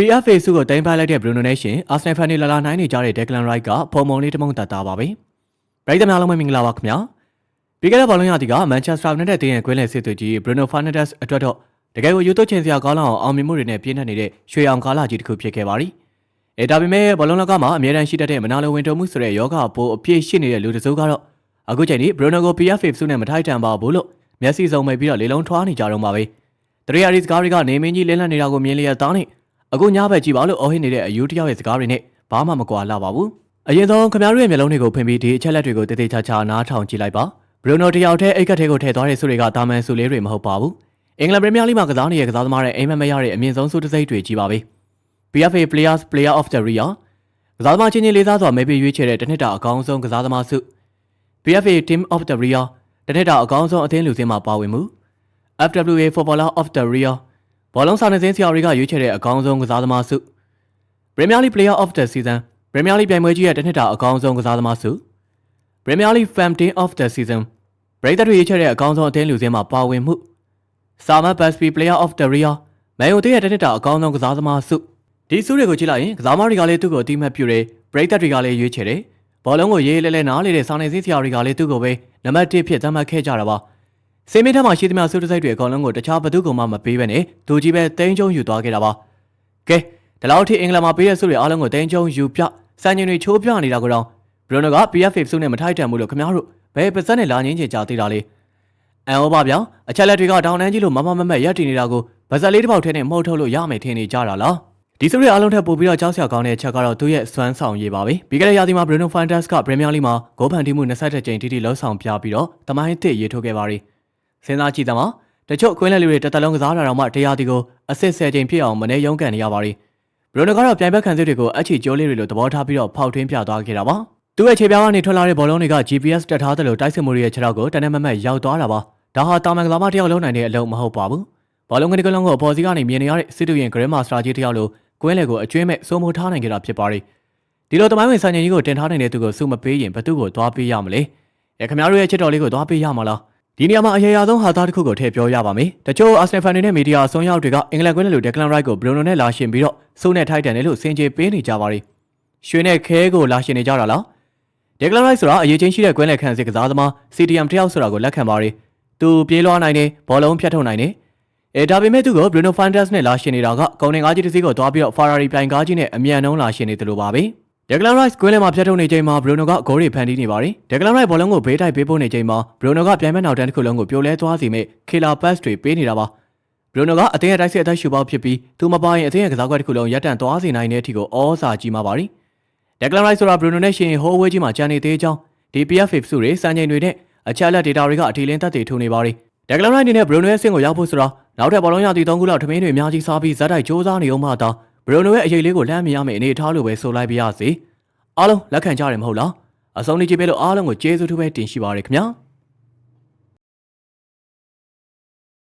PFA စုကိုတင်ပိုင်လိုက်တဲ့ Bruno နဲ့ရှင် Arsenal ဖန်တွေလာနိုင်နေကြတဲ့ Declan Rice ကပုံမုံလေးတမုံတတ်တာပါပဲ။ပြည်သူများလုံးမင်္ဂလာပါခင်ဗျာ။ပြီးခဲ့တဲ့ဘောလုံးရသည်က Manchester United တင်းရဲ့ကွင်းလယ်စစ်သူကြီး Bruno Fernandes အတွက်တော့တကယ်ကိုယူသွချင်းစရာကောင်းလောက်အောင်မြင်မှုတွေနဲ့ပြည့်နှက်နေတဲ့ရွှေအောင်ကာလကြီးတစ်ခုဖြစ်ခဲ့ပါသည်။ဒါပေမဲ့ဘောလုံးလောကမှာအမြဲတမ်းရှိတတ်တဲ့မနာလိုဝင်တုံမှုဆိုတဲ့ယောဂပိုးအပြည့်ရှိနေတဲ့လူတစုကတော့အခုချိန်ထိ Bruno ကို PFA စုနဲ့မထိုက်တန်ပါဘူးလို့မျက်စိစုံမိတ်ပြီးတော့လေလုံးထွားနေကြတော့ပါပဲ။တရရီစကားတွေကနေမင်းကြီးလင်းလန့်နေတာကိုမြင်လျက်သားနေအခုညဘက်ကြည့်ပါလို့အော်ဟစ်နေတဲ့အယူတယောက်ရဲ့စကားတွေနဲ့ဘာမှမကွာလာပါဘူး။အရင်ဆုံးခင်ဗျားတို့ရဲ့မျက်လုံးတွေကိုဖွင့်ပြီးဒီအချက်လက်တွေကိုတည်တည်ချာချာနားထောင်ကြည့်လိုက်ပါ။ Bruno တယောက်တည်းအိတ်ကတ်ထဲကိုထည့်သွားတဲ့ဆုတွေကတာမန်ဆုလေးတွေမဟုတ်ပါဘူး။အင်္ဂလန်ပရီးမီးယားလိမှာကစားနေတဲ့ကစားသမားတွေအိမ်မက်မရတဲ့အမြင့်ဆုံးဆုတစ်စိတ်တွေကြီးပါပဲ။ PFA Players Player of the Year ကစားသမားချင်းလေးစားစွာမဲပေးရွေးချယ်တဲ့တစ်နှစ်တာအကောင်းဆုံးကစားသမားဆု PFA Team of the Year တစ်နှစ်တာအကောင်းဆုံးအသင်းလူစင်းမှာပါဝင်မှု FWA Footballer of the Year ဘောလုံးစာနယ်ဇင်းဆရာတွေကရွေးချယ်တဲ့အကောင်းဆုံးကစားသမားဆု Premier League Player of the Season Premier League ပြိုင်ပွဲကြီးရဲ့တစ်နှစ်တာအကောင်းဆုံးကစားသမားဆု Premier League Fan Team of the Season ပရိသတ်တွေရွေးချယ်တဲ့အကောင်းဆုံးအသင်းလူစင်းမှာပါဝင်မှု Summer Best Player of the Year မန်ယူရဲ့တစ်နှစ်တာအကောင်းဆုံးကစားသမားဆုဒီဆုတွေကိုကြည့်လိုက်ရင်ကစားသမားတွေကလည်းသူ့ကိုအတိအမှတ်ပြုတယ်ပရိသတ်တွေကလည်းရွေးချယ်တယ်ဘောလုံးကိုရေးလဲလဲနားလေတဲ့စာနယ်ဇင်းဆရာတွေကလည်းသူ့ကိုပဲနံပါတ်1ဖြစ်သတ်မှတ်ခဲ့ကြတာပါစင်မင်းထက်မှာရှိသမျှဆုတစ်စိတ်တွေအကောင်လုံးကိုတခြားဘသူ့ကမှမပေးဘဲနဲ့သူကြီးပဲတင်းကျုံယူသွားခဲ့တာပါကဲဒီလောက်ထိအင်္ဂလန်မှာပေးတဲ့ဆုတွေအားလုံးကိုတင်းကျုံယူပြစံချိန်တွေချိုးပြနေတာကိုတော့ Bruno က PFA ဆုနဲ့မထိုက်တန်ဘူးလို့ခင်ဗျားတို့ဘယ်ပါစက်နဲ့လာငင်းချင်ကြသေးတာလဲအန်ဟောပါဗျာအချက်လက်တွေကတောင်းတန်းကြီးလို့မမက်ရက်တည်နေတာကိုဗဇက်လေးတစ်ပေါက်ထဲနဲ့မှုတ်ထုတ်လို့ရမယ်ထင်နေကြတာလားဒီဆုတွေအားလုံးထက်ပိုပြီးတော့ကြောက်စရာကောင်းတဲ့အချက်ကတော့သူ့ရဲ့စွမ်းဆောင်ရည်ပါပဲပြီးခဲ့တဲ့ရာသီမှာ Bruno Fernandes က Premier League မှာဂိုးဖန်တီးမှု20ကြိမ်တိလှုပ်ဆောင်ပြပြီးတော့တမိုင်းအသစ်ရေးထိုးခဲ့ပါရီစဉ်းစားကြည့်သမှာတချို့ခွင်းလက်လူတွေတစ်သက်လုံးကစားတာတော့မှတရားတီကိုအစ်စ်10ကြိမ်ဖြစ်အောင်မနေရုံးကန်နေရပါရီဘရိုနိုကတော့ပြိုင်ဘက်ခံစစ်တွေကိုအချီကျိုးလေးတွေလိုသဘောထားပြီးတော့ဖောက်ထွင်းပြသွားခဲ့တာပါသူ့ရဲ့ခြေပြားကနေထွက်လာတဲ့ဘောလုံးတွေက GPS တက်ထားတယ်လို့တိုက်စစ်မှုရဲ့ခြေထောက်ကိုတနက်မမက်ရောက်သွားတာပါဒါဟာတာမန်ကစားမတစ်ယောက်လုံးနိုင်တဲ့အလုံးမဟုတ်ပါဘူးဘောလုံးကလုံးကိုအပေါ်စီကနေမြင်နေရတဲ့စစ်တူရင် Grand Master ကြီးတစ်ယောက်လိုကွင်းလေကိုအကျွင်းမဲ့စိုးမိုးထားနိုင်ကြတာဖြစ်ပါရီဒီလိုတမိုင်းဝင်စံချိန်ကြီးကိုတင်ထားနိုင်တဲ့သူကိုစုမပေးရင်ဘသူ့ကိုသွားပေးရမလဲခင်ဗျားတို့ရဲ့ချစ်တော်လေးကိုသွားပေးရမှာလားဒီနေရာမှာအရေးအဆုံးဟာသားတစ်ခုကိုထည့်ပြောရပါမယ်တချို့ Arsenal fan တွေနဲ့မီဒီယာအစွန်းရောက်တွေကအင်္ဂလန်ကွင်းလေလူ Declan Rice ကို Bruno နဲ့လာရှင်ပြီးတော့စုနဲ့ထိုက်တန်တယ်လို့စင်ကြေပေးနေကြပါရီရွှေနဲ့ခဲကိုလာရှင်နေကြတာလား Declan Rice ဆိုတာအရေးချင်းရှိတဲ့ကွင်းလေခံစစ်ကစားသမား CDM တယောက်ဆိုတာကိုလက်ခံပါရီသူပြေးလွှားနိုင်တယ်ဘောလုံးဖြတ်ထုတ်နိုင်တယ်ဒါပေမဲ့သူက Bruno Fernandes နဲ့လာရှင်နေတာကကုန်တင်ကားကြီးတစ်စီးကိုတွားပြီးတော့ Ferrari ပြိုင်ကားကြီးနဲ့အမြန်နှုံးလာရှင်နေတယ်လို့ပါပဲDeclan Rice ကွင်းလေမှာဖြတ်ထုတ်နေချိန်မှာ Bruno ကဂိုးတွေဖန်တီးနေပါရီDeclan Rice ဘောလုံးကိုဘေးတိုက်ပေးပို့နေချိန်မှာ Bruno ကပြိုင်ဘက်နောက်တန်းတစ်ခုလုံးကိုပြိုလဲသွားစီမဲ့ Killer Pass တွေပေးနေတာပါ Bruno ကအသင်းရဲ့တိုက်စစ်အသက်ရှူပေါက်ဖြစ်ပြီးသူမပိုင်အသင်းရဲ့ကစားကွက်တစ်ခုလုံးရပ်တန့်သွားစေနိုင်တဲ့အထိကိုဩဇာကြီးမှာပါရီ Declan Rice ဆိုတာ Bruno နဲ့ရှင်ဟိုးဝဲကြီးမှာကြံနေသေးကြောင်းဒီ PFA စုတွေစံချိန်တွေနဲ့အချက်အလက် data တွေကအထီးလင်းသက်သေထိုးနေပါရီDeclan Rice အနေနဲ့ Bruno ရဲ့ဆင့်ကိုရောက်ဖို့ဆိုတာနောက်ထပ်ဘောလုံးရသည်3ခုလောက်ထမင်းတွေအများကြီးစားပြီးဇက်တိုက်စူးစမ်းနေအောင်မှသာ Bruno ရဲ့အရေးလေးကိုလှမ်းမြင်ရမယ့်အနေအထားလိုပဲဆိုလိုက်ပြရစီအားလုံးလက်ခံကြတယ်မဟုတ်လားအဆုံးနေကြည့်ပေးလို့အားလုံးကိုကျေးဇူးထူးပဲတင်ရှိပါရခင်ဗျာ